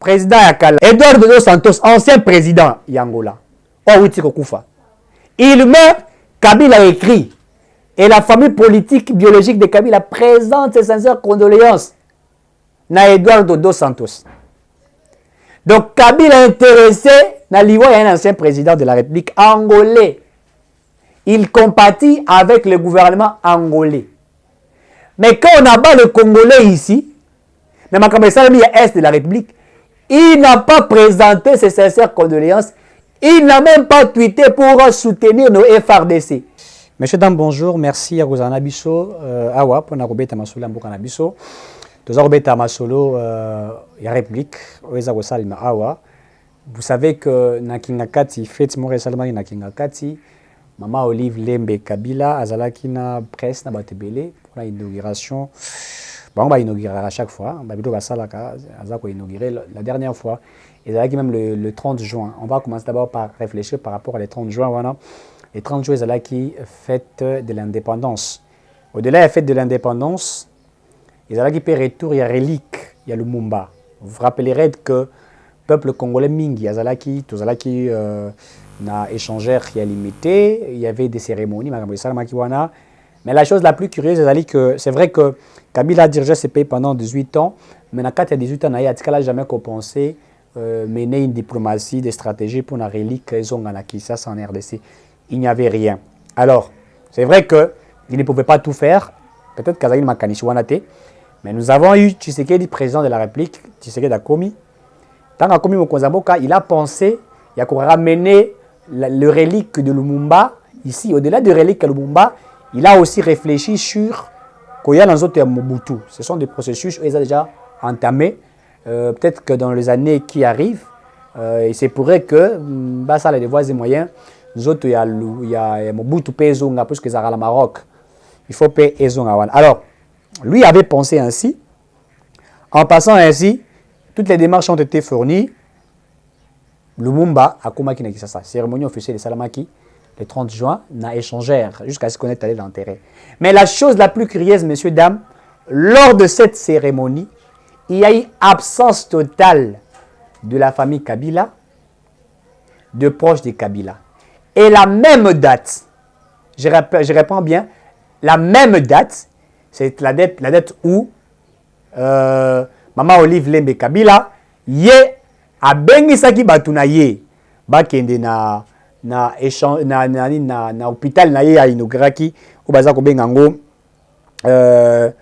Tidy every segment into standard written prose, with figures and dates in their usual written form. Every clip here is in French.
président Yakala, Eduardo dos Santos, ancien président Yangola. Oh oui, Koufa. Il meurt, Kabila écrit. Et la famille politique biologique de Kabila présente ses sincères condoléances à Eduardo dos Santos. Donc Kabila intéressé, il y a un ancien président de la République angolais. Il compatit avec le gouvernement angolais. Mais quand on abat le Congolais ici, même quand il y a Est de la République, il n'a pas présenté ses sincères condoléances. Il n'a même pas tweeté pour soutenir nos FRDC. Monsieur, dame, bonjour. Merci à Rosana Bisso. Awa, pour nous remettre à Masolo, Mbokana Bisso. Nous avons remettre à Masolo, la République. Awa. Vous savez que Nakingakati, Fête More Salman Nakingakati, Maman Olive Lembe Kabila, Azalakina presse na batebele pour l'inauguration. Bon, on va inaugurer à chaque fois. On va inaugurer la dernière fois. Et même le 30 juin. On va commencer d'abord par réfléchir par rapport à les 30 juin. Voilà. Les 30 juin, c'est là qui fête de l'indépendance. Au-delà de la fête de l'indépendance, il y a là qui fait retour, il y a relique, il y a le Mumba. Vous vous rappellerez que le peuple congolais Mingi, il y a là qui n'a échangé rien limité, il y avait des cérémonies, mais la chose la plus curieuse, c'est vrai que Kabila dirigeait ce pays pendant 18 ans, mais quand il y a 18 ans, il n'a jamais compensé mener une diplomatie, des stratégies pour la relique Kinshasa en RDC. Il n'y avait rien. Alors, c'est vrai qu'il ne pouvait pas tout faire. Peut-être qu'Azaïl Makanichouanate. Mais nous avons eu Tshisekedi, président de la République, Tshisekedi Akomi. Tant qu'Akomi Mokonzaboka, il a pensé, il a ramené le relique de Lumumba ici. Au-delà du relique de Lumumba, il a aussi réfléchi sur Koya Nanzote Mobutu. Ce sont des processus où ils ont déjà entamé. Peut-être que dans les années qui arrivent, il se pourrait que ça les voies et moyens, nous autres, il y a Mobutu Pezonga, puisque ça le Maroc. Il faut payer Ezonga. Alors, lui avait pensé ainsi. En passant ainsi, toutes les démarches ont été fournies. Lumumba, à Kumaki Nakisasa, cérémonie officielle de Salamaki, le 30 juin, n'a échangé jusqu'à ce qu'on est allé l'enterrer. Mais la chose la plus curieuse, messieurs, dames, lors de cette cérémonie, il y a eu absence totale de la famille Kabila, de proches de Kabila. Et la même date, je réponds bien, la même date, c'est la date où Maman Olive Lembe Kabila ye a bengisaki batuna ye bakende na hôpital na ye a inauguraki ou baza ko bengango na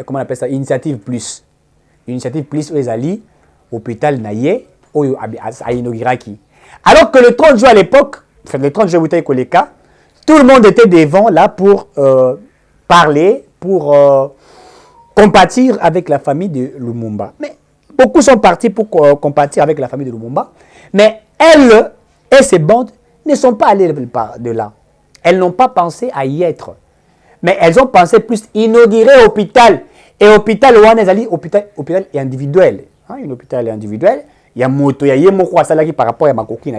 comment on appelle ça initiative plus où ezali hôpital na ye oyo a inauguraki. Alors que le 30 juin à l'époque, enfin le 30 juin Koleka, tout le monde était devant là pour parler, pour compatir avec la famille de Lumumba. Mais beaucoup sont partis pour compatir avec la famille de Lumumba. Mais elle et ses bandes ne sont pas allées de là. Elles n'ont pas pensé à y être. Mais elles ont pensé plus inaugurer l'hôpital. Et l'hôpital, hôpital est individuel. Hein, un hôpital est individuel. Il y a moto, il y a yemoko asalaki par rapport à ma coquine.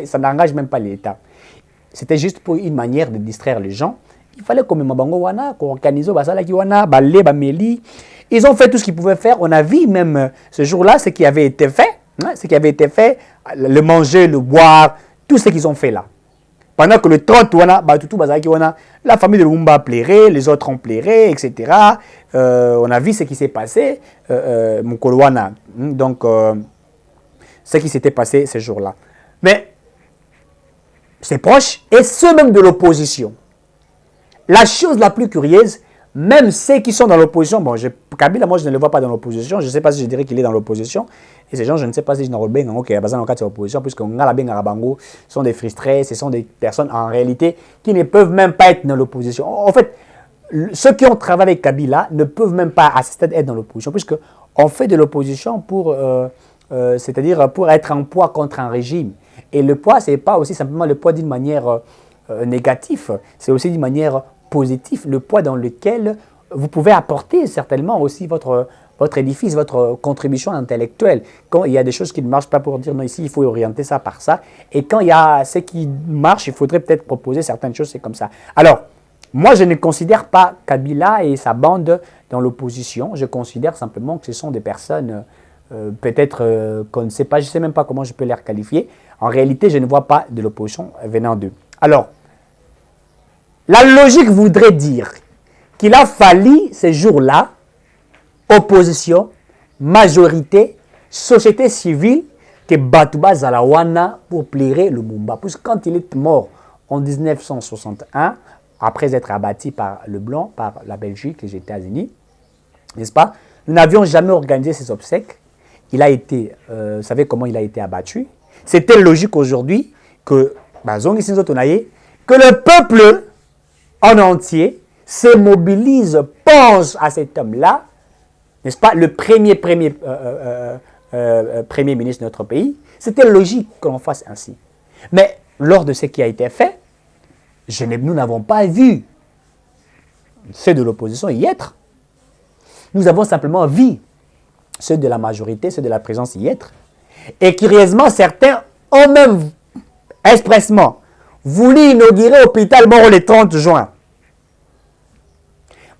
Ça n'engage même pas l'État. C'était juste pour une manière de distraire les gens. Il fallait comme Mabango Wana, organiser Basalaki Wana, Balé, Bameli. Ils ont fait tout ce qu'ils pouvaient faire. On a vu même ce jour-là ce qui avait été fait. Hein, ce qui avait été fait, le manger, le boire, tout ce qu'ils ont fait là. Pendant que le 30 Wana, la famille de Lumumba plairait, les autres ont pleuré, etc. On a vu ce qui s'est passé, Mukolo Wana. Donc, ce qui s'était passé ce jour-là. Mais c'est proche, et ceux même de l'opposition. La chose la plus curieuse, même ceux qui sont dans l'opposition, bon, Kabila, moi je ne le vois pas dans l'opposition, je ne sais pas si je dirais qu'il est dans l'opposition, et ces gens, je ne sais pas si je n'en bien qui est dans l'opposition, puisque Ngala sont des frustrés, ce sont des personnes en réalité qui ne peuvent même pas être dans l'opposition. En fait, ceux qui ont travaillé avec Kabila ne peuvent même pas à ce stade être dans l'opposition, puisqu'on fait de l'opposition pour, c'est-à-dire pour être en poids contre un régime. Et le poids, ce n'est pas aussi simplement le poids d'une manière négative, c'est aussi d'une manière positive, le poids dans lequel vous pouvez apporter certainement aussi votre édifice, votre contribution intellectuelle. Quand il y a des choses qui ne marchent pas pour dire non, ici il faut orienter ça par ça, et quand il y a ce qui marche, il faudrait peut-être proposer certaines choses, c'est comme ça. Alors, moi je ne considère pas Kabila et sa bande dans l'opposition, je considère simplement que ce sont des personnes peut-être qu'on ne sait pas, je ne sais même pas comment je peux les qualifier. En réalité, je ne vois pas de l'opposition venant d'eux. Alors, la logique voudrait dire qu'il a fallu ces jours-là, opposition, majorité, société civile, que Batouba Zalawana pour plaire le Mumba. Parce que quand il est mort en 1961, après être abattu par le Blanc, par la Belgique, les États-Unis, n'est-ce pas? Nous n'avions jamais organisé ses obsèques. Il a été, vous savez comment il a été abattu. C'était logique aujourd'hui que, que le peuple en entier se mobilise, pense à cet homme-là, n'est-ce pas, le premier ministre de notre pays. C'était logique que l'on fasse ainsi. Mais lors de ce qui a été fait, nous n'avons pas vu ceux de l'opposition y être. Nous avons simplement vu ceux de la majorité, ceux de la présence y être. Et curieusement, certains ont même expressement voulu inaugurer l'hôpital Moro le 30 juin.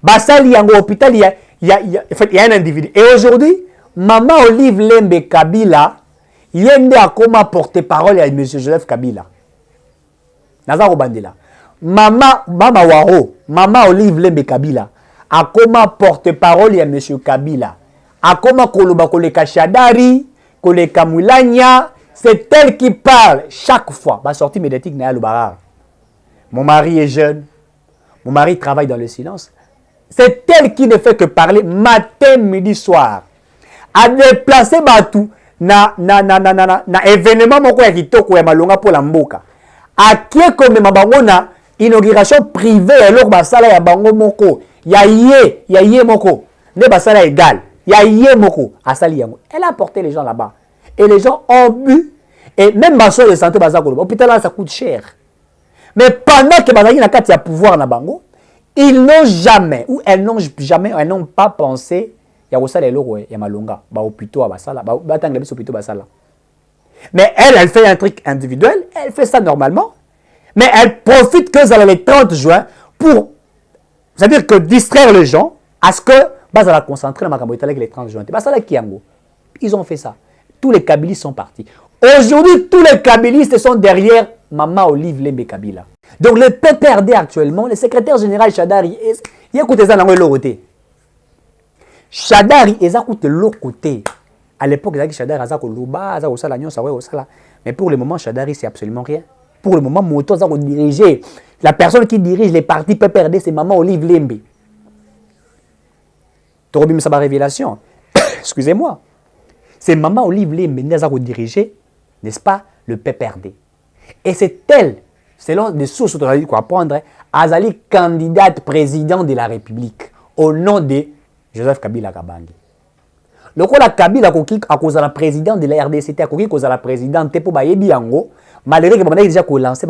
Bassali Yango hôpital, il y a un individu. Et aujourd'hui, Maman Olive Lembe Kabila, il y a un comment porte-parole à M. Joseph Kabila. Nazaro Bandela. Maman Waro, Maman Olive Lembe Kabila, a comment porte-parole à M. Kabila. A comment Koloba Koleka Shadari, Koleka Moulania, c'est elle qui parle chaque fois. Ma sortie médiatique n'est pas. Mon mari est jeune, mon mari travaille dans le silence. C'est elle qui ne fait que parler matin, midi, soir. A déplacer Batou na événement moko ya kitoko ya malonga pour la mboka. A qui comme mabango na inauguration privée alors basala ya bango moko. Ya ye moko. Ne basala égal. Ya ye moko. Asali yango. Elle a porté les gens là-bas. Et les gens ont bu. Et même ma soeur de santé bazako. L'hôpital là ça coûte cher. Mais pendant que bazaki na kati ya pouvoir na bango, ils n'ont jamais, ou elles n'ont pas pensé, il y a aussi les logos, il y a malonga, bah hôpitaux à basala, bah attends les hôpitaux basala. Mais elle fait un truc individuel, elle fait ça normalement, mais elle profite que ça le 30 juin pour, c'est-à-dire que distraire les gens à ce que bah ça la concentrer dans ma campagne avec les 30 juin. Basala Kiango, ils ont fait ça. Tous les Kabylistes sont partis. Aujourd'hui, tous les Kabylistes sont derrière Maman Olive Lembe Kabila. Donc le PPRD actuellement, le secrétaire général Chadari, il a écouté ça dans l'autre côté. Chadari, il a écouté l'autre côté. À l'époque, il a dit Chadari, il a dit mais pour le moment, Chadari, c'est absolument rien. Pour le moment, Moto, ça diriger. La personne qui dirige les partis PPRD, c'est Maman Olive Lembe. Tu as vu ça révélation. Excusez-moi. C'est Maman Olive Lembe qui a dirigé, n'est-ce pas, le PPRD. Et c'est elle, selon des sources qu'on va apprendre, Azali candidate président de la République au nom de Joseph Kabila Kabange. Le coup la Kabila a causé la présidente de la RDC, a causé la présidente pour Bayebi Yango, malgré que déjà lancé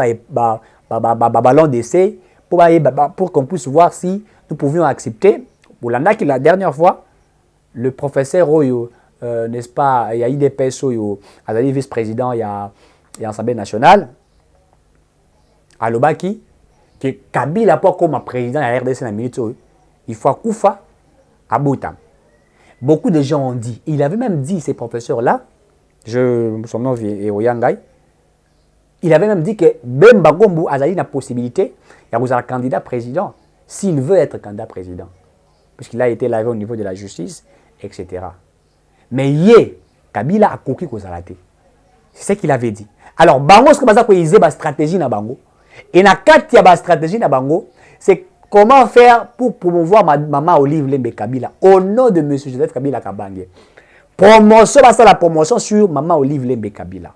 ballon d'essai pour qu'on puisse voir si nous pouvions accepter. Pour la dernière fois, le professeur Oyo, n'est-ce pas, il y a eu des PSO, Azali vice-président, il y a l'Assemblée nationale. Alobaki, que Kabila pas comme président de la RDC dans la minute, il faut Koufa à Boutam. Beaucoup de gens ont dit, il avait même dit, ces professeurs-là, son nom est Oyangai, il avait même dit que Bemba Gombu a la possibilité, il y a un candidat président, s'il veut être candidat président. Puisqu'il a été lavé au niveau de la justice, etc. Mais Kabila a coquille qu'on a raté. C'est ce qu'il avait dit. Alors, Bango, ce que vous avez stratégie na Bango. Et na kati ya stratégie na Bango, c'est comment faire pour promouvoir Maman Olive Lembe Kabila au nom de M. Joseph Kabila Kabange. Promotion, c'est la promotion sur Maman Olive Lembe Kabila.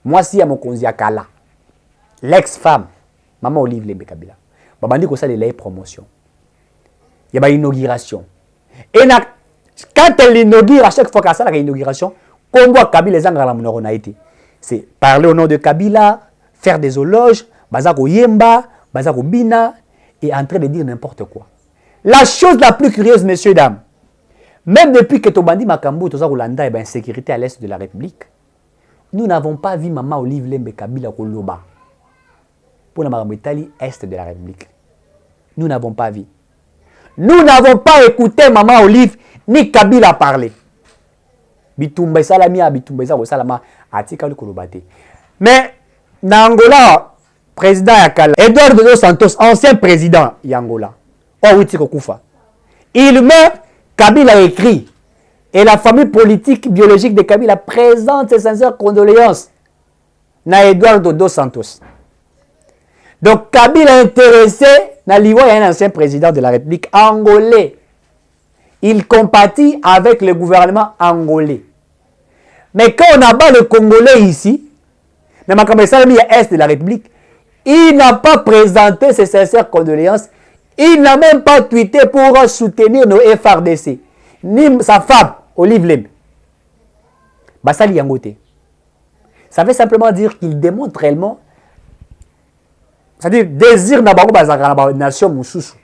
Moi, si à mon Kala, l'ex-femme, Maman Olive Lembe Kabila, Babandi ko ça les promotion. Il y a une inauguration. Et quand elle inaugure, à chaque fois qu'elle a une inauguration, qu'on voit Kabila les Angara na été. C'est parler au nom de Kabila, faire des éloges, Bazako Yemba, Bazako Bina, et en train de dire n'importe quoi. La chose la plus curieuse, messieurs, dames, même depuis que Tobandi Makambo, Tozako Landa, et insécurité à l'est de la République, nous n'avons pas vu Maman Olive Lembe Kabila Koloba pour la Marabitali est de la République. Nous n'avons pas vu. Nous n'avons pas écouté Maman Olive ni Kabila parler. bitumba salami a bitumba za ko salama atika le kolobate. Mais na Angola président Yakala Eduardo dos Santos ancien président Yangola. Oh oui tiko kufa. Il meurt, Kabila écrit et la famille politique biologique de Kabila présente ses sincères condoléances na Eduardo dos Santos. Donc Kabila intéressé na liwa un ancien président de la République angolais. Il compatit avec le gouvernement angolais. Mais quand on abat le Congolais ici, dans ma campagne est de la République, il n'a pas présenté ses sincères condoléances. Il n'a même pas tweeté pour soutenir nos FRDC. Ni sa femme, Olive Lem. Basali Yangote. Ça veut simplement dire qu'il démontre réellement, c'est-à-dire désir na bango bazaka na nation mususu.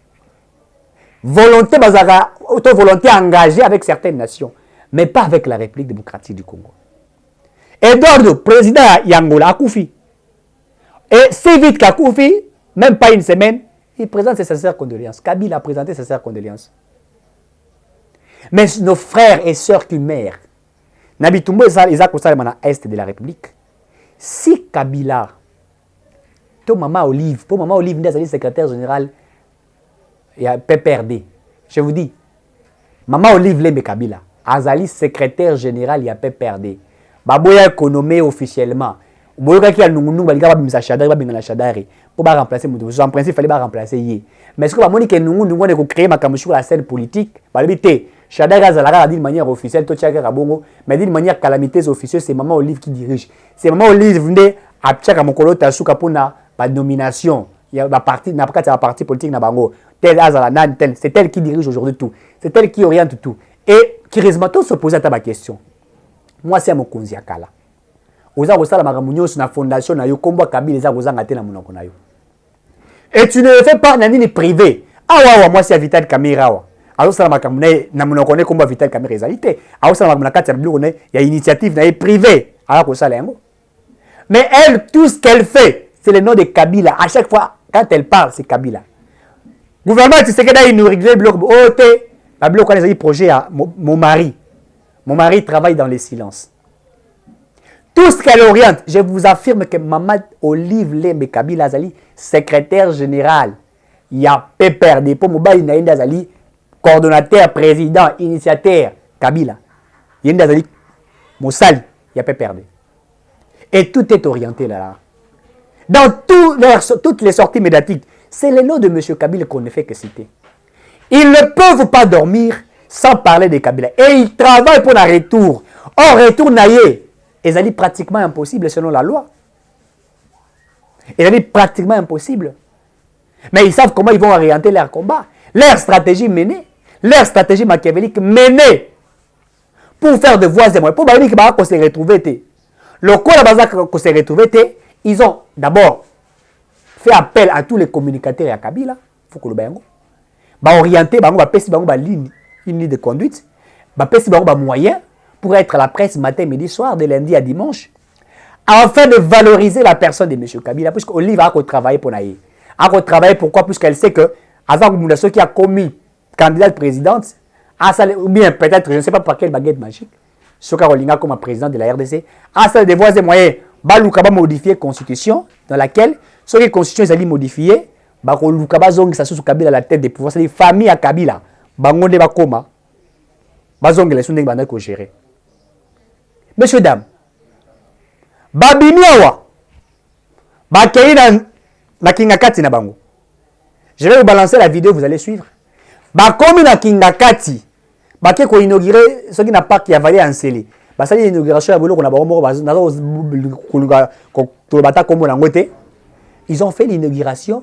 Volonté bazaka, auto-volonté engagée avec certaines nations, mais pas avec la République démocratique du Congo. Eduardo, président Yangola, a Koufi. Et si vite qu'à Koufi, même pas une semaine, il présente ses sincères condoléances. Kabila a présenté ses sincères condoléances. Mais nos frères et sœurs qui meurent, Nabitumbo ils ont constaté dans l'Est de la République. Si Kabila, ton maman Olive, pour maman Olive, n'est secrétaire général, il y a PPRD. Je vous dis, maman Olive Lembe Kabila, Azali secrétaire général, il y a PPRD. Baboya est nommé officiellement. Boyoka qui a nous baliga babimisa Shadari babingana Shadari pour ba remplacer Moudou. En principe il fallait ba remplacer yé. Mais ce que ba moni que nous on est créer ma sur la scène politique, ba libité Shadari azalaka d'une manière officielle to tchaka kabongo, mais d'une manière calamiteuse officieuse c'est maman Olive qui dirige. C'est maman Olive venait à tchaka mokolo tasuka pona ba nomination. Il y a ba parti na pas la parti politique na bango. Tel azala nan tel, c'est elle qui dirige aujourd'hui tout. C'est elle qui oriente tout. Et qui résumato se poser à ma question. Moi c'est mon konzi akala. Oza kosala makambo nyonso na fondation na yo kombo Kabila eza kozanga te na monoko na yo. Et tu ne le fais pas na nini privé. Awa moi c'est Vital Kamera wa. Alors sala makambo na monoko ne kombo Vital Kamera ezalité. Alors sala makambo na kati ya biloko ne ya initiative na privé. Alors kosala yango. Mais elle tout ce qu'elle fait, c'est le nom de Kabila. À chaque fois quand elle parle, c'est Kabila. Gouvernement tu sais que là il nous règle bloc OT. La bloc les projet à mon mari. Mon mari travaille dans le silence. Tout ce qu'elle oriente, je vous affirme que Maman Olive Lembe Kabila Azali, secrétaire général, il y a PPRD, pour Moubaï Naïnda Azali, coordonnateur, président, initiateur, Kabila. Il y a Azali, Moussali, il y a PPRD. Et tout est orienté là. Dans toutes les sorties médiatiques, c'est le nom de M. Kabila qu'on ne fait que citer. Ils ne peuvent pas dormir sans parler de Kabila. Et ils travaillent pour un retour. Or, retour naïe. Et ça dit pratiquement impossible selon la loi. Et ça dit pratiquement impossible. Mais ils savent comment ils vont orienter leur combat. Leur stratégie menée. Leur stratégie machiavélique menée. Pour faire de voix et moyens. Pour qu'on se retrouve. Le corps qu'on se retrouve. Ils ont d'abord fait appel à tous les communicateurs à Kabila. Il faut que le bayango. Orienter, une ligne de conduite. Moyen pour être à la presse matin, midi, soir, de lundi à dimanche, afin de valoriser la personne de M. Kabila, puisque Olive a travaillé pour Naïe. A travaillé pourquoi? Puisqu'elle sait que, avant que qui a commis candidat présidente, ou bien peut-être, je ne sais pas par quelle baguette magique, Soka Rolinga comme président de la RDC, a ça des voies et moyens, Balouka modifier la constitution, dans laquelle, ce qui est constitution est modifiée, Balouka Zong, ça sous Kabila à la tête des pouvoirs, c'est-à-dire famille à Kabila, Bangonde Bakoma, Bazong, les sous-nègres bandes qu'on gérer. Messieurs, dames, Babimiawa, Bakei na Kingakati na bango. Je vais vous balancer la vidéo, vous allez suivre. Bakomi na Kingakati, Baké ko inaugurer ce qui n'a pas qui a valé en scellé. Basali l'inauguration ya bolo ko na bango ils ont fait l'inauguration,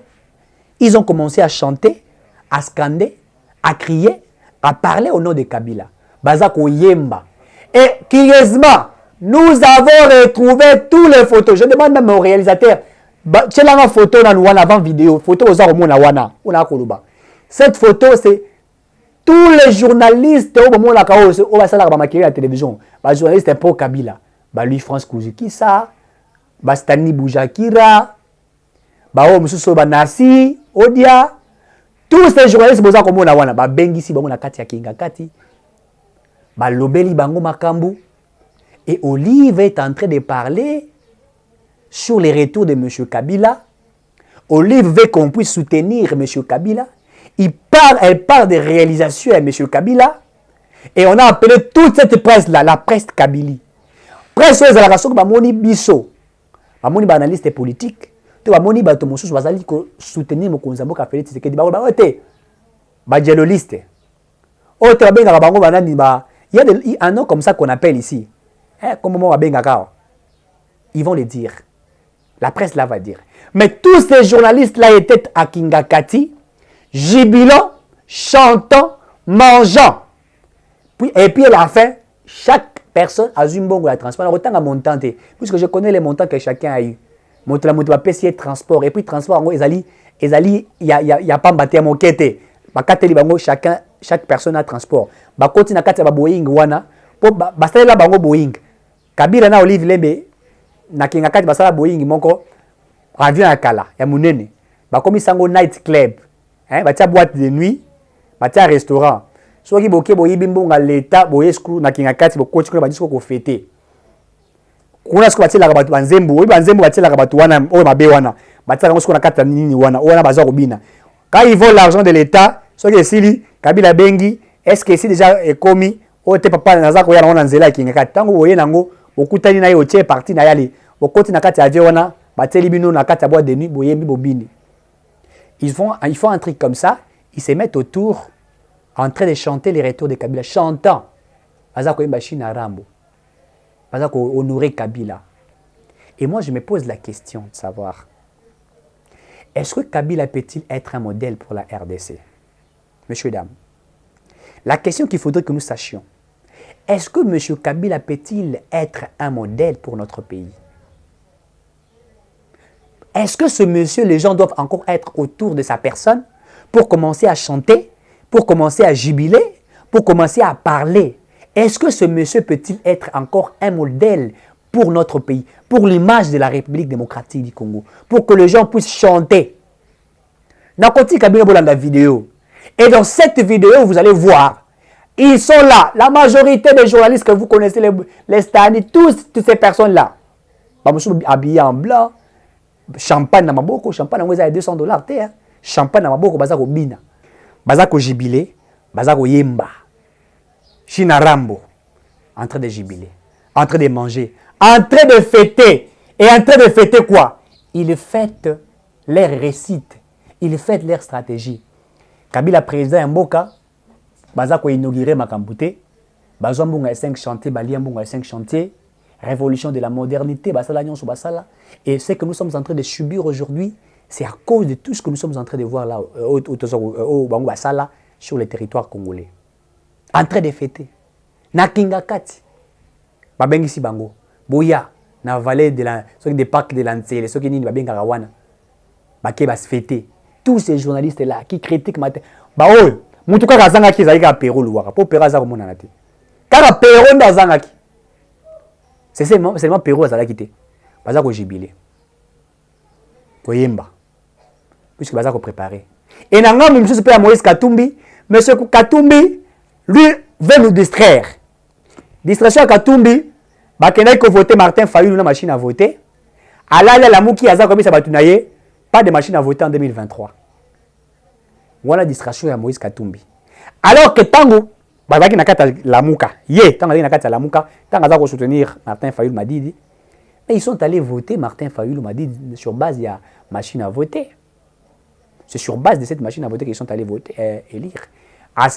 ils ont commencé à chanter, à scander, à crier, à parler au nom de Kabila. Bazako Yemba. Et curieusement, nous avons retrouvé tous les photos. Je demande même au réalisateur, c'est la photo avant vidéo, photo aux wana, cette photo, c'est tous les journalistes au moment où la télévision, les journalistes pour Kabila, lui France Kouzikisa, Stani Boujakira, Nasi, Odia, tous ces journalistes wana, Bengisi Kinga Kati, Lobeli Bango Makambu, Et Olive est en train de parler sur les retours de M. Kabila. Olive veut qu'on puisse soutenir M. Kabila. Elle parle des réalisations à M. Kabila. Et on a appelé toute cette presse-là, la presse Kabili. Presse aux allocations que Bamoni Bisso, Bamoni analyste politique, Bamoni Batomosus, Bazali soutenir Mokonzambo Kafeli Tshisekedi, Baote, Badjeloliste. Autre Benga Bango Banani, il y a un nom comme ça qu'on appelle ici. Comme on Benga, ils vont le dire. La presse là va dire. Mais tous ces journalistes-là étaient à Kingakati, jubilant, chantant, mangeant. Et puis à la fin, chaque personne a eu un bon transport. Autant à montant, puisque je connais les montants que chacun a eu. La moto va payer transport. Et puis transport, il y a pas de moquette. Chaque personne a transport. Ba continue à Boeing wana. Basta la bango Boeing. Kabila na Olive Lembe na Kingakati basala Boeing moko avion ya kala ya munene. Ba komi sango night club. Ba tia boîte de nuit, ba tia restaurant. So ki boke boyibi mbonga leta boyesku na Kingakati bokoti ko ba disco ko fêter. Kuna siko batia la batu banzembo, oyi banzembo batia la batu wana o mabe wana. Ba tia ngo na kata nini wana, wana baza kobina. Quand ils volent l'argent de l'État, so ki esili Kabila bengi, est-ce que c'est déjà commis o te papa naza ko yana wana nzela Kingakati. Tango boye nango bokutani na yo tie parti na yali. Bokoti na kati avion wana, bateli bino na kati boîte de nuit boyebi bobini. Ils font un truc comme ça, ils se mettent autour en train de chanter les retours de Kabila, chantant. Bazako Imbashi Narambo. Bazako honorer Kabila. Et moi, je me pose la question de savoir, est-ce que Kabila peut-il être un modèle pour la RDC? Messieurs et dames, la question qu'il faudrait que nous sachions, est-ce que M. Kabila peut-il être un modèle pour notre pays? Est-ce que ce monsieur, les gens doivent encore être autour de sa personne pour commencer à chanter, pour commencer à jubiler, pour commencer à parler? Est-ce que ce monsieur peut-il être encore un modèle pour notre pays, pour l'image de la République démocratique du Congo, pour que les gens puissent chanter? Nakoti Kabila dans la vidéo. Et dans cette vidéo, vous allez voir, ils sont là. La majorité des journalistes que vous connaissez, les Stani, toutes ces personnes-là. Habillés en blanc, champagne dans ma boko, champagne dans à $200, champagne dans ma boko, bazako bina. Bazako jubilé, bazako yemba. China Rambo, en train de jubiler, en train de manger, en train de fêter. Et en train de fêter quoi? Ils fêtent leur récite, ils fêtent leur stratégie. Kabila président Mboka, bazako inauguré Makambouté, bazwa mbunga 5 chantiers, balia mbunga 5 chantiers, révolution de la modernité, basala nyonso basala. Et ce que nous sommes en train de subir aujourd'hui, c'est à cause de tout ce que nous sommes en train de voir là, au Bango basala, sur le territoire congolais. En train de fêter. Na Kingakati, babengisi bango, boya, na vallée de la, ceux des parcs de l'Ansele, ceux qui n'y babenga rawana, baké bas fêter. Tous ces journalistes-là qui critiquent matin. Bah oh, mutuka kazanga ki zaika Pérou louara. Pour Pérou za komona nate. Kaka Pérou ndazanga ki. C'est seulement Pérou za la quitté. Baza ko jubilé. Koyemba. Puisque baza ko préparer. Et nanga monsieur pe Moïse Katumbi, monsieur Katumbi lui veut nous distraire. Distraction à Katumbi, ba kenai ko voter Martin Fayulu na machine à voter. Ala la muki aza ko bisa batunaye. Pas de machine à voter en 2023. Voilà distraction à Moïse Katumbi. Alors que Tango, bazaki nakata la muka, tango nakata la muka, tango za ko soutenir Martin Fayulu Madidi. Mais ils sont allés voter Martin Fayulu Madidi sur base de la machine à voter. C'est sur base de cette machine à voter qu'ils sont allés voter élire.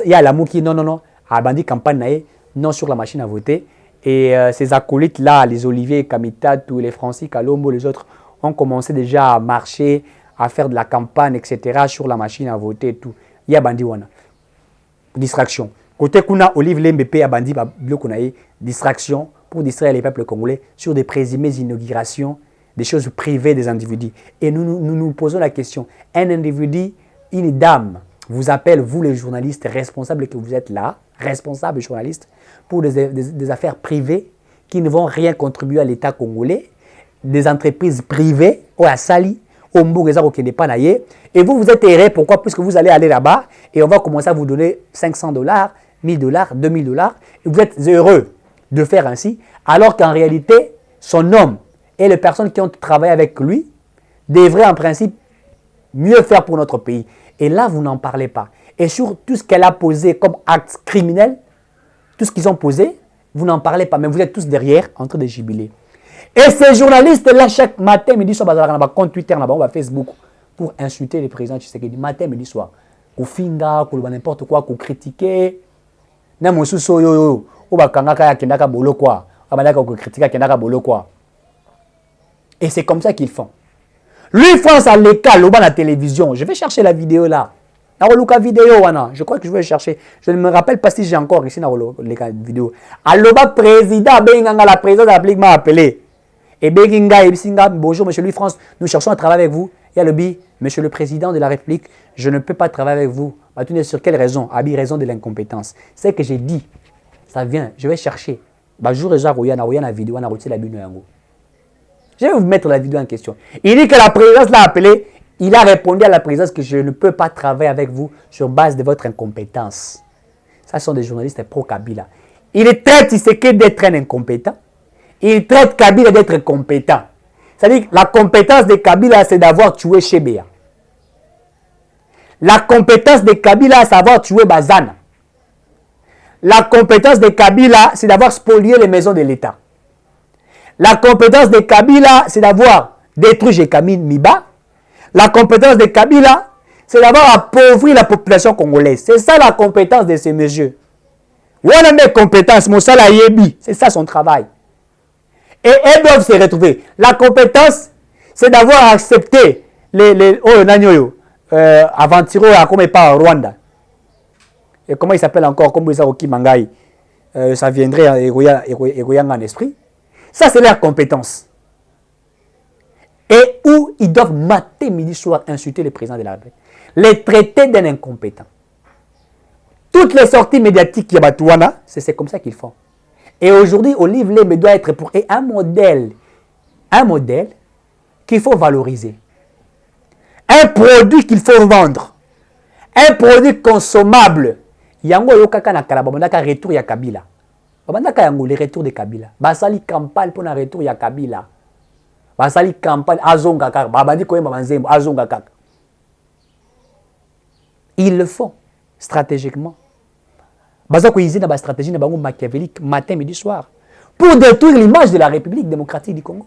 Il y a la muki non, a bandi campagne non sur la machine à voter et ces acolytes là, les Olivier Kamita, tous les Francis Kalombo, les autres ont commencé déjà à marcher, à faire de la campagne, etc. sur la machine à voter et tout. Il y a bandi wana. Distraction. Côté Kuna, Olive Lembepe a bandi distraction pour distraire les peuples congolais sur des présumées inaugurations, des choses privées des individus. Et nous posons la question. Un individu, une dame, vous appelle, vous les journalistes responsables que vous êtes là, responsables journalistes, pour des affaires privées qui ne vont rien contribuer à l'État congolais, des entreprises privées, ou à Sali, au Mboureza, au Kenepanaye, et vous êtes erré. Pourquoi? Puisque vous allez aller là-bas et on va commencer à vous donner $500, $1000, $2000, et vous êtes heureux. de faire ainsi, alors qu'en réalité, son homme et les personnes qui ont travaillé avec lui devraient en principe mieux faire pour notre pays. Et là, vous n'en parlez pas. Et sur tout ce qu'elle a posé comme acte criminel, tout ce qu'ils ont posé, vous n'en parlez pas, mais vous êtes tous derrière en train de jubiler. Et ces journalistes-là, chaque matin, midi, soir, on va compte Twitter, on va Facebook, pour insulter les présidents Tshisekedi. Matin, midi, soir. Qu'on finga, qu'on n'importe quoi, qu'on critiquer. Ou et c'est comme ça qu'ils font. Lui, France à l'école, au bas de la télévision. Je vais chercher la vidéo là. Je crois que je vais chercher. Je ne me rappelle pas si j'ai encore ici la vidéo. Aloba président, la présidente de la République m'a appelé. Et bonjour monsieur Louis France, nous cherchons à travailler avec vous. Et Alobi, monsieur le président de la République, je ne peux pas travailler avec vous. Sur quelle raison? Raison de l'incompétence. C'est que j'ai dit, ça vient, je vais chercher. Je vais vous mettre la vidéo en question. Il dit que la présidence l'a appelé. Il a répondu à la présidence que je ne peux pas travailler avec vous sur base de votre incompétence. Ça sont des journalistes pro-Kabila. Il traite Tshisekedi d'être un incompétent. Il traite Kabila d'être compétent. C'est-à-dire que la compétence de Kabila, c'est d'avoir tué Chebea. La compétence de Kabila, c'est d'avoir tué Bazana. La compétence de Kabila, c'est d'avoir spolié les maisons de l'État. La compétence de Kabila, c'est d'avoir détruit Jekamine Miba. La compétence de Kabila, c'est d'avoir appauvri la population congolaise. C'est ça la compétence de ces messieurs. Voilà mes compétences, Moussala Yebi. C'est ça son travail. Et elles doivent se retrouver. La compétence, c'est d'avoir accepté les aventureux comme pas au Rwanda. Et comment il s'appelle encore, comme ça, Mangai. Ça viendrait à Egoyang en esprit. Ça, c'est leur compétence. Et où ils doivent mater midi soir insulter le président de la République. Les traiter d'un incompétent. Toutes les sorties médiatiques qu'il y a Batouana, c'est comme ça qu'ils font. Et aujourd'hui, Olive Lembe doit être pour un modèle qu'il faut valoriser. Un produit qu'il faut vendre. Un produit consommable. Yango yokaka na kala babandaka retour ya Kabila. Babandaka yango le retour de Kabila. Basali campagne pour na retour ya Kabila. Basali campagne azonga kaka. Babandi koyemba manzembo azonga kaka. Ils le font stratégiquement. Bazako izina ba stratégie na bango machiavélique matin midi soir pour détruire l'image de la République démocratique du Congo.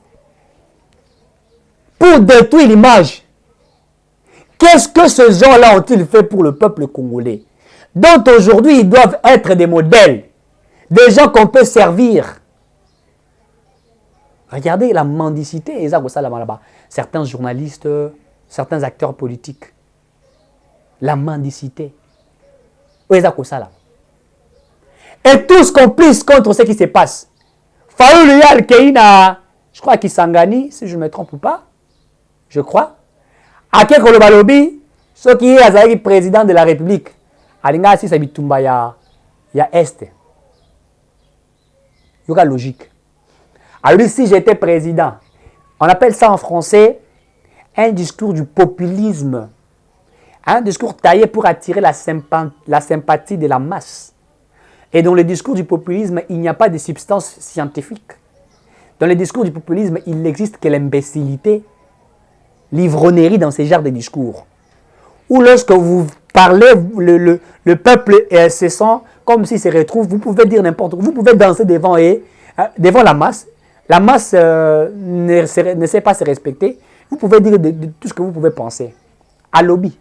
Pour détruire l'image. Qu'est-ce que ces gens-là ont-ils fait pour le peuple congolais? Dont aujourd'hui ils doivent être des modèles, des gens qu'on peut servir. Regardez la mendicité, certains journalistes, certains acteurs politiques. La mendicité. Et tous complices contre ce qui se passe. Faoul Keina, je crois qu'il s'engani, si je ne me trompe pas, je crois. Ake Kolobalobi, ce qui est président de la République, Alinga si Sabitumba ya Est. Il y aura logique. Alors si j'étais président, on appelle ça en français un discours du populisme. Un discours taillé pour attirer la sympathie de la masse. Et dans le discours du populisme, il n'y a pas de substance scientifique. Dans le discours du populisme, il n'existe que l'imbécilité, l'ivronnerie dans ces genres de discours. Ou lorsque vous parlez, le peuple se sent comme s'il se retrouve, vous pouvez dire n'importe quoi, vous pouvez danser devant la masse. La masse ne sait pas se respecter. Vous pouvez dire de tout ce que vous pouvez penser. À lobby.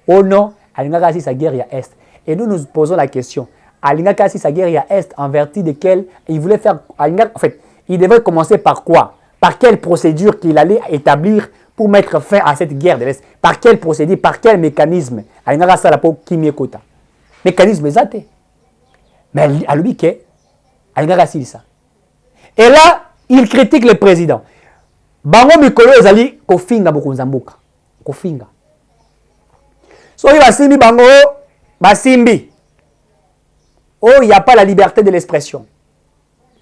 Oh non, Alinga si sa guerre y a Est. Et nous nous posons la question. Alinga si sa guerre y a Est, en vertu de quelle il voulait faire. En fait, il devait commencer par quoi? Par quelle procédure qu'il allait établir pour mettre fin à cette guerre de l'Est? Par quelle procédure? Par quel mécanisme? Alinga ça la peau qui m'écoute. Mécanisme zate. Mais à lui que Alinga si ça. Et là, il critique le président. Bango Mikolo ezali kofinga bokonzambuka. Kofinga. Soki basimbi bango, basimbi. Oh, il n'y a pas la liberté de l'expression.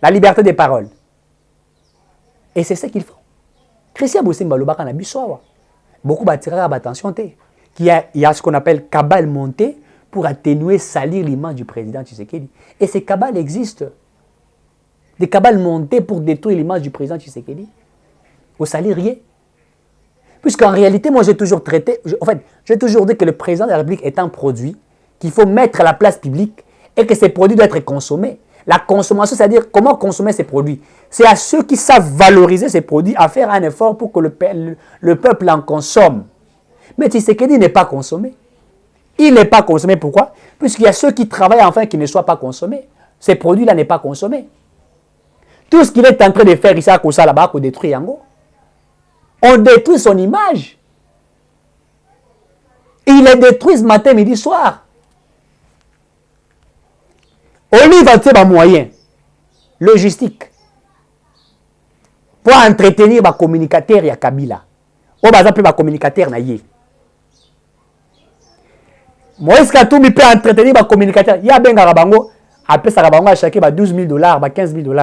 La liberté des paroles. Et c'est ce qu'il faut. Christian Boussimba Lobaka na bisoawa. Beaucoup battirera attention qu'il y a ce qu'on appelle cabale montée pour atténuer, salir l'image du président Tshisekedi. Et ces cabales existent. des cabales montées pour détruire l'image du président Tshisekedi. Au salaire rien. Puisqu'en réalité, moi j'ai toujours traité, j'ai toujours dit que le président de la République est un produit qu'il faut mettre à la place publique et que ces produits doivent être consommés. La consommation, c'est-à-dire comment consommer ces produits. C'est à ceux qui savent valoriser ces produits à faire un effort pour que le peuple en consomme. Mais Tshisekedi n'est pas consommé. Il n'est pas consommé. Pourquoi? Puisqu'il y a ceux qui travaillent enfin qui ne soient pas consommés. Ces produits-là n'est pas consommé. Tout ce qu'il est en train de faire ici à Kosa là-bas, on détruit Yango. On détruit son image. Il est détruit ce matin, midi, soir. Olive a des moyens logistiques pour entretenir les communicateurs de Kabila. Ou par exemple les communicateurs na ye. Moïse Katumbi peut entretenir les communicateurs. Il y a bien Garabango, après ça Garabango a chaque $12 000, $15 000.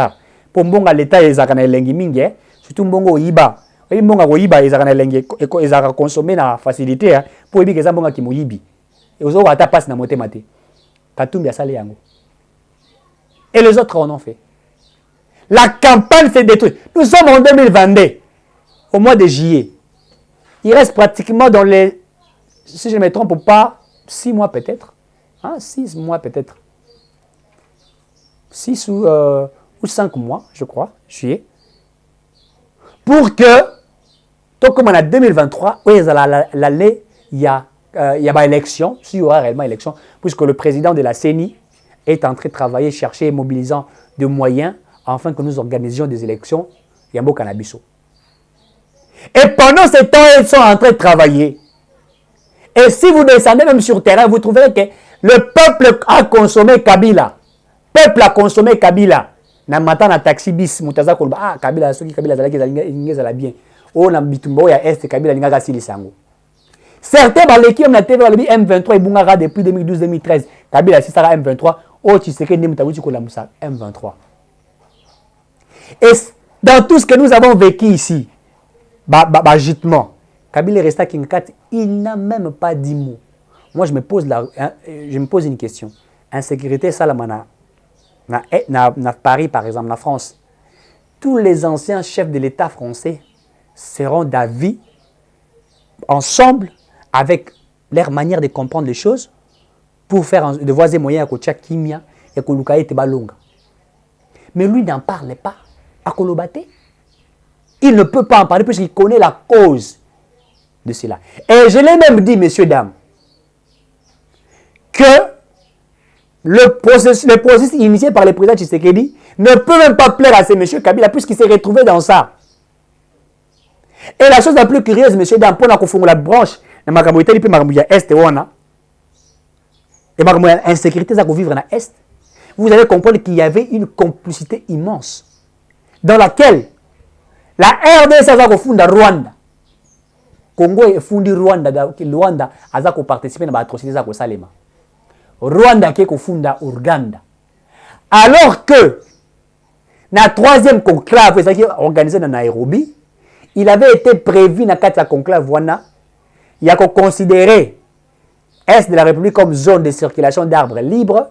Pour mbonga l'État ils ont lengi mingi, surtout mbongo oyiba. Mbonga oyiba ils ont lengi ils ont consommé na facilité pour ebi que ça mbonga ki moyibi. Et aux autres ata passe na moté maté. Katumbi a salé yango. Et les autres en ont fait. La campagne s'est détruite. Nous sommes en 2022, au mois de juillet. Il reste pratiquement dans les, si je ne me trompe pas, 6 mois peut-être. 6 mois peut-être. 6 ou 5 mois, je crois, juillet. Pour que, donc comme on a 2023, oui, l'année, il y a élection, s'il y aura réellement élection, puisque le président de la CENI est en train de travailler, chercher et mobilisant des moyens afin que nous organisions des élections Yambo Cannabiso. Et pendant ce temps, ils sont en train de travailler. Et si vous descendez même sur terrain, vous trouverez que le peuple a consommé Kabila. Le peuple a consommé Kabila. Na matin na taxi bis mutaza kolba Kabila soki Kabila zalaki zala bien. O na bitumbo ya est Kabila linga kasi lisango. Certains dans l'équipe na TV M23 ibungara depuis 2012-2013. Kabila si sera M23. Oh, tu sais que M23. Et dans tout ce que nous avons vécu ici, agitement, Kabila est resté à Kinkat, il n'a même pas dit mot. Moi, je me pose une question. Insécurité, ça, na Paris, par exemple, na France, tous les anciens chefs de l'État français seront d'avis, ensemble, avec leur manière de comprendre les choses, pour faire de voies et moyens à Kocha Kimia et Kolukaye Tebalonga. Mais lui n'en parle pas à Kolobate. Il ne peut pas en parler puisqu'il connaît la cause de cela. Et je l'ai même dit, messieurs, dames, que le processus initié par le président Tshisekedi ne peut même pas plaire à ces messieurs Kabila puisqu'il s'est retrouvé dans ça. Et la chose la plus curieuse, messieurs, dames, pour la branche, la Makamouité, il Est et Wana, et l'insécurité, ça vivre dans l'Est, vous allez comprendre qu'il y avait une complicité immense dans laquelle la RDC a fondé Rwanda. Congo est fondé Rwanda. Rwanda a participé à l'atrocité de Salema. Rwanda qui est fondé Ouganda. Alors que, dans le troisième conclave organisé dans Nairobi, il avait été prévu dans le conclave Rwanda, il y a considéré Est de la République comme zone de circulation d'arbres libres.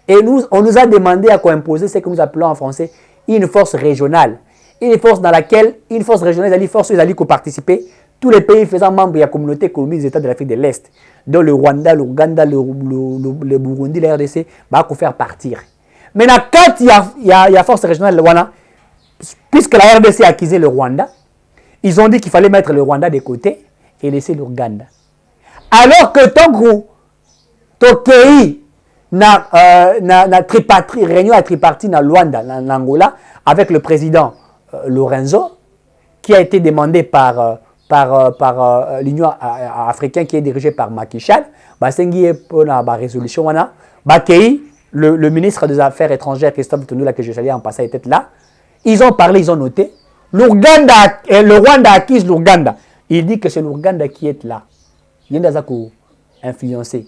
Et on nous a demandé à imposer ce que nous appelons en français une force régionale. Une force dans laquelle, une force régionale, une force qui participer, tous les pays faisant membre de la communauté économique des États de l'Afrique de l'Est, dont le Rwanda, l'Ouganda, le Burundi, la RDC, va faire partir. Maintenant, quand il y a force régionale, puisque la RDC a acquis le Rwanda, ils ont dit qu'il fallait mettre le Rwanda de côté et laisser l'Ouganda. Alors que tant que Tokei na réunion à tripartite dans Luanda, en Angola, avec le président Lorenzo, qui a été demandé par l'Union africaine, qui est dirigée par Macky Sall, pour la résolution, le ministre des Affaires étrangères, Christophe Tundula, que je salue en passant, était là. Ils ont parlé, ils ont noté. Le Rwanda acquise l'Ouganda. Il dit que c'est l'Ouganda qui est là. Il y a des influencés.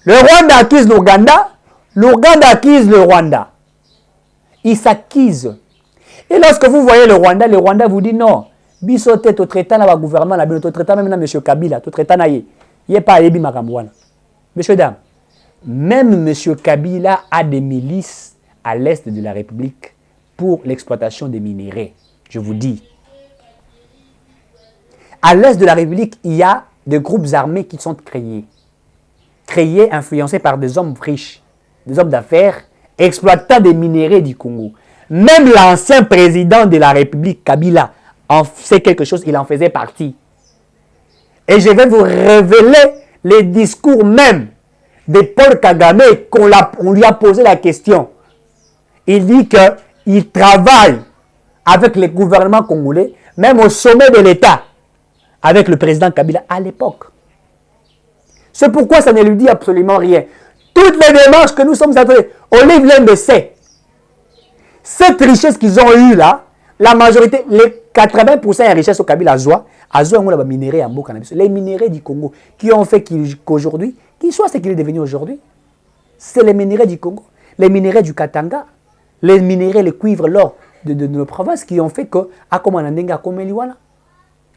Le Rwanda acquise l'Ouganda acquise le Rwanda. Ils s'acquisent. Et lorsque vous voyez le Rwanda vous dit non. Bisote to traitant na gouvernement, to traitant même na monsieur Kabila, to traitant na ye. Yé pas yebi makambwana. Messieurs dames, même monsieur Kabila a des milices à l'est de la République pour l'exploitation des minéraux. Je vous dis. À l'est de la République, il y a des groupes armés qui sont créés. Créés, influencés par des hommes riches, des hommes d'affaires, exploitant des minéraux du Congo. Même l'ancien président de la République, Kabila, en sait quelque chose, il en faisait partie. Et je vais vous révéler les discours même de Paul Kagame qu'on lui a posé la question. Il dit qu'il travaille avec le gouvernement congolais, même au sommet de l'État, avec le président Kabila à l'époque. C'est pourquoi ça ne lui dit absolument rien. Toutes les démarches que nous sommes en train de... Olive Lembe sait. Cette richesse qu'ils ont eue là, la majorité, les 80% de richesse au Kabila Azoua, Azoua on a minéraux en Boka. Les minéraux du Congo qui ont fait qu'aujourd'hui, qu'il soit ce qu'il est devenu aujourd'hui, c'est les minéraux du Congo, les minéraux du Katanga, les minéraux, les cuivres, l'or de nos provinces qui ont fait que Akomanandenga Komeliwana,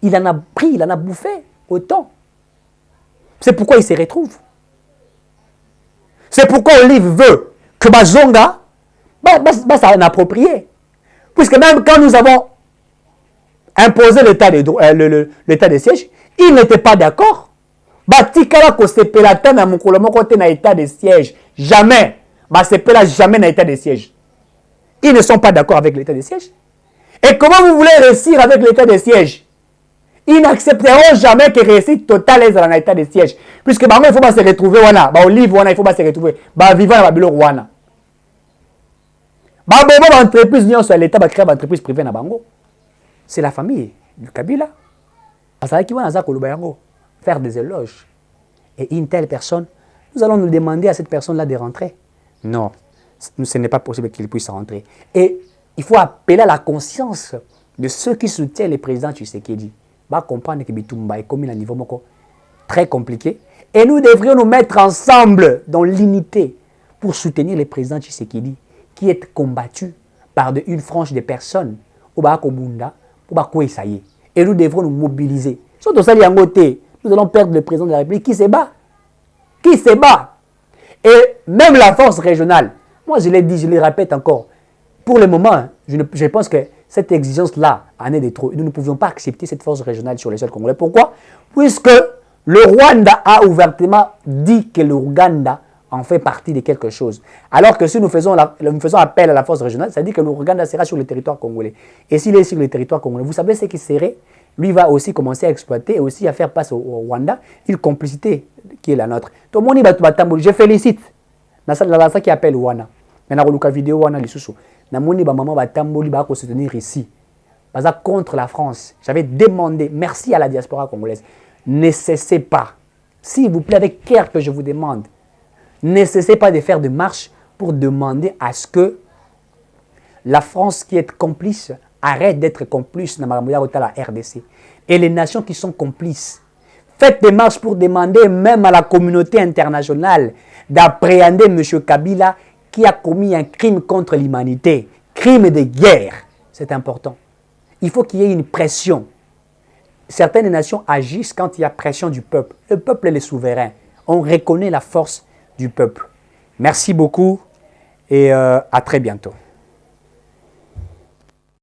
il en a pris, il en a bouffé autant. C'est pourquoi il se retrouve. C'est pourquoi Olive veut que Bazonga s'en approprier. Puisque même quand nous avons imposé l'état de siège, il n'était pas d'accord. Batikala ko sepela tana mukolo moko te na état de siège. Jamais. Ba sepela jamais na état de siège. Ils ne sont pas d'accord avec l'état de siège. Et comment vous voulez réussir avec l'état de siège? Ils n'accepteront jamais que réussite totale est dans l'état de siège. Puisque bah, il faut pas se retrouver wana, bah Olive wana, il faut pas se retrouver. Bah vivant dans Babylone wana. Bah bon entreprise nion sur l'état bah créer une entreprise privée na bango. C'est la famille du Kabila. Parce que qui va dans koloba yango faire des éloges. Et une telle personne, nous allons nous demander à cette personne-là de rentrer. Non, ce n'est pas possible qu'il puisse rentrer. Et il faut appeler à la conscience de ceux qui soutiennent le président Tshisekedi. Va comprendre que Bitumba est comme un niveau très compliqué. Et nous devrions nous mettre ensemble dans l'unité pour soutenir le président Tshisekedi qui est combattu par une frange de personnes au Bakobunda, au Bakoesaye. Et nous devrons nous mobiliser. Surtout ça, nous allons perdre le président de la République qui se bat. Qui se bat. Et même la force régionale, moi je l'ai dit, je le répète encore, pour le moment, je pense que cette exigence-là en est de trop. Nous ne pouvions pas accepter cette force régionale sur les sols congolais. Pourquoi? Puisque le Rwanda a ouvertement dit que le Ouganda en fait partie de quelque chose. Alors que si nous faisons appel à la force régionale, ça dit que le Ouganda sera sur le territoire congolais. Et s'il est sur le territoire congolais, vous savez ce qui serait? Lui va aussi commencer à exploiter et aussi à faire face au Rwanda une complicité qui est la nôtre. Tout le monde, je félicite. C'est ça qui appelle Wana. Maintenant, on a vidéo Wana Lisusu. Namoni ba maman batamboli ba ko soutenir ici. Baza contre la France. J'avais demandé, merci à la diaspora congolaise, ne cessez pas, s'il vous plaît, avec cœur que je vous demande, ne cessez pas de faire des marches pour demander à ce que la France qui est complice arrête d'être complice dans la RDC. Et les nations qui sont complices, faites des marches pour demander même à la communauté internationale d'appréhender M. Kabila qui a commis un crime contre l'humanité, crime de guerre. C'est important. Il faut qu'il y ait une pression. Certaines nations agissent quand il y a pression du peuple. Le peuple est le souverain. On reconnaît la force du peuple. Merci beaucoup et à très bientôt.